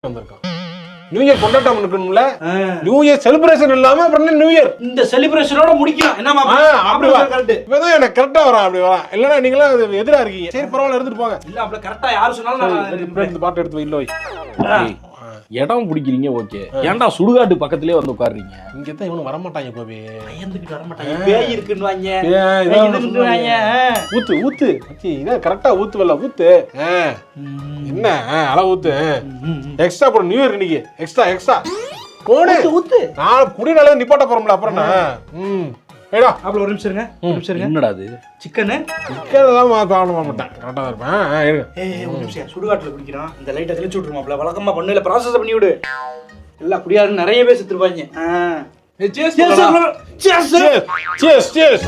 வந்திருக்கான். New year கொண்டாட்டம் இருக்கணும்ல, நியூ இயர் செலிப்ரேஷன் இல்லாம அப்புறம் நியூ இயர் இந்த செலிப்ரேஷனோட முடிக்கலாம். என்னமா அப்படி கரெக்ட். இப்பதான் எனக்கு கரெக்டா வரா, அப்படி வரா. இல்லனா நீங்களும் எதிரா இருக்கீங்க. சரி பரவாயில்ல, எடுத்துட்டு போங்க. இல்ல அப்பல கரெக்டா யார் சொன்னாலும் நான் இந்த பாட்டு எடுத்து இல்ல வை. இடம் பிடிக்கிறீங்க ஓகே, ஏன்டா சுடுகாட்டு பக்கத்திலே வந்து உட்காருறீங்க? இங்க தான் இவனு வர மாட்டாங்க கோபி. பயந்துக்கிட்டு வர மாட்டாங்க. பேய் இருக்குன்னு வாங்க. ஊத்து ஊத்து மச்சி, இத கரெக்ட்டா ஊத்துவல்ல, ஊத்து. என்ன அளவு ஊத்து. எக்ஸ்ட்ரா போடு, நியூ இயர் இன்னைக்கு எக்ஸ்ட்ரா போடு. ஊத்து நான் குடி நல்லா நிப்பாட்ட போறோம்ல அப்புறம் என்ன. ஏடா அப்பல ஒரு நிமிஷம் இருங்க, ஒரு நிமிஷம் இருங்க. என்னடா இது சிக்கன் சிக்கன்லாம் பாவன மாட்டேன், கரெக்ட்டா தான் இருப்பேன். இருங்க. ஒரு நிமிஷம். சுடுகாட்டுல குடிக்கிறான். இந்த லைட்டை தெளிச்சு விட்டுருமாப்ல. வழக்கமா பண்ணல, ப்ராசஸ் பண்ணி விடு. எல்லாம் குடியாரு நிறைய பேர் செத்துருப்பாங்க. Cheers.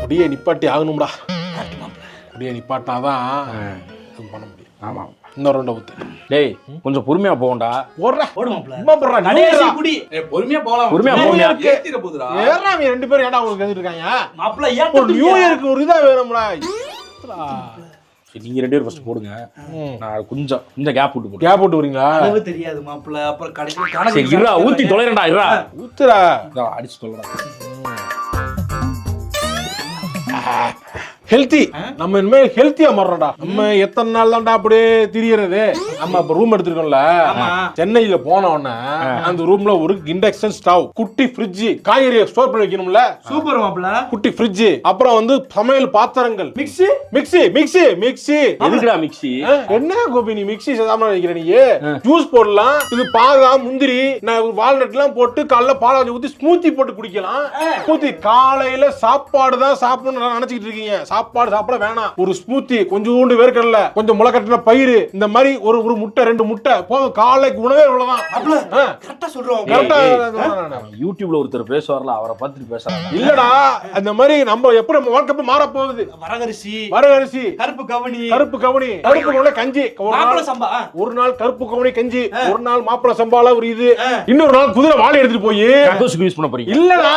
குடியை நிப்பாட்டி ஆகணும்டா. குடியை நிப்பாட்டாதான் பண்ண முடியும். ஆமா, இன்னொரு ரெண்டு ஊத்து. டேய் கொஞ்சம் பொறுமையா போகண்டா. ஓடுறா ஓடுமாப்ல. சும்மா போடுறா. கடைசி குடி. பொறுமையா போலாம். பொறுமையா ஏத்திர போதுடா. ஏறா நீ ரெண்டு பேரும் ஏன்டா உங்களுக்கு வந்துட்டு இருக்காங்க? மாப்ள ஒரு ஏத்து நியூ இயருக்கு ஒரு இதா வேணும்டா. சரி நீங்க ரெண்டு பேரும் ஃபர்ஸ்ட் போடுங்க, நான் கொஞ்சம் கேப் விட்டு போடுறேன். கேப் போட்டு வரீங்களா? அளவு தெரியாது மாப்ள. அப்புறம் கடைசில சரி இருடா, ஊத்தி தொலைறேன்டா, இருடா. ஊத்துடா. அடிச்சு தொலைடா. ஹெல்த்தி. நம்ம இனிமேல் ஹெல்த்தியா மாறோம்டா. நம்ம எத்தனை நாள் தான்டா அப்படியே திரியறது. நம்ம இப்ப ரூம் எடுத்துருக்கோம்ல, சென்னையில போன உடனே அந்த ரூம்ல ஒரு இண்டக்ஷன் ஸ்டவ், குட்டி ஃப்ரிட்ஜ், காய்கறியை ஸ்டோர் பண்ணி வைக்கணும்ல, சூப்பர் மாப்ள. குட்டி ஃப்ரிட்ஜ், அப்புறம் வந்து சமையல் பாத்திரங்கள், மிக்ஸி. எதுக்குடா மிக்ஸி? என்ன கோபி நீ மிக்ஸி சாதாரண வைக்கிற? நீ ஜூஸ் போடலாம், இது பாதாம் முந்திரி வால்நட் எல்லாம் போட்டு காலைல பால் ஊத்தி ஸ்மூத்தி போட்டு குடிக்கலாம். ஸ்மூத்தி காலையில சாப்பாடு தான் சாப்பிடணும்னு நினைச்சிட்டு இருக்கீங்க. சாப்பாடு சாப்பிட வேணாம். ஒரு ஸ்மூத்தி, கொஞ்சோண்டு வேர்க்கடலை, கொஞ்சம் முளைக்கட்டின பயிறு, இந்த மாதிரி ஒரு முட்டை, 2 முட்டை போதும். காலைக்கு உணவே இவ்வளவுதான். கரெக்டா சொல்றோம். கரெக்டா யூடியூப்ல ஒருத்தர் பேசுவார்ல, அவரை பார்த்துட்டு பேசுறாங்க. இல்லடா, அந்த மாதிரி நம்ம எப்படி நம்ம வாழ்க்கை மாற போகுது. வரகரிசி, கருப்பு கவனி, கஞ்சி, ஒரு நாள் கருப்பு கவனி கஞ்சி, ஒரு நாள் மாப்பிள சம்பால ஒரு இது, இன்னொரு நாள் குதிரை வாழை எடுத்துட்டு போய் யூஸ் பண்ண போறீங்க. இல்லடா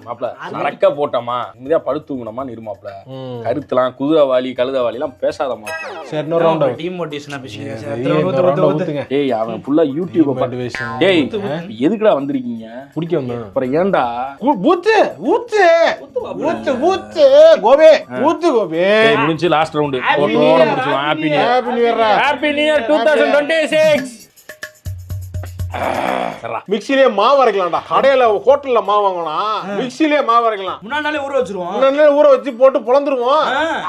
மாப்பிள நடக்க போட்டோமா, நிம்மதியா படுத்துங்கணுமா இருமாப்ல. கருத்துலாம் குதிரைவாளி கழுதவாளி எல்லாம் பேசாத மாப்பிள. சரி இன்னொரு ரவுண்ட் டிமோட்டிவேஷனா பேசுறீங்க. டேய் அவன் ஃபுல்லா யூடியூப் பார்த்து. டேய் எதுக்குடா வந்திருக்கீங்க? குடிக்க வந்தேன். அப்புறம் ஏன்டா ஊத்து ஊத்து ஊத்து ஊத்து கோபி, ஊத்து கோபி. டேய் முடிஞ்சு லாஸ்ட் ரவுண்ட் ஓட்டோட முடிச்சுலாம். Happy new year 2026. மிக்ஸிலே மாவு அரைக்கலாம்டா. கடையில ஹோட்டல்ல மாவு வாங்கினா மிக்ஸிலே மாவு அரைக்கலாம். முன்னாடி ஊற வச்சிருவோம். ஊற வச்சு போட்டு பொளந்துருவோம்.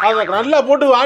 அதை நல்லா போட்டு ஆட்டி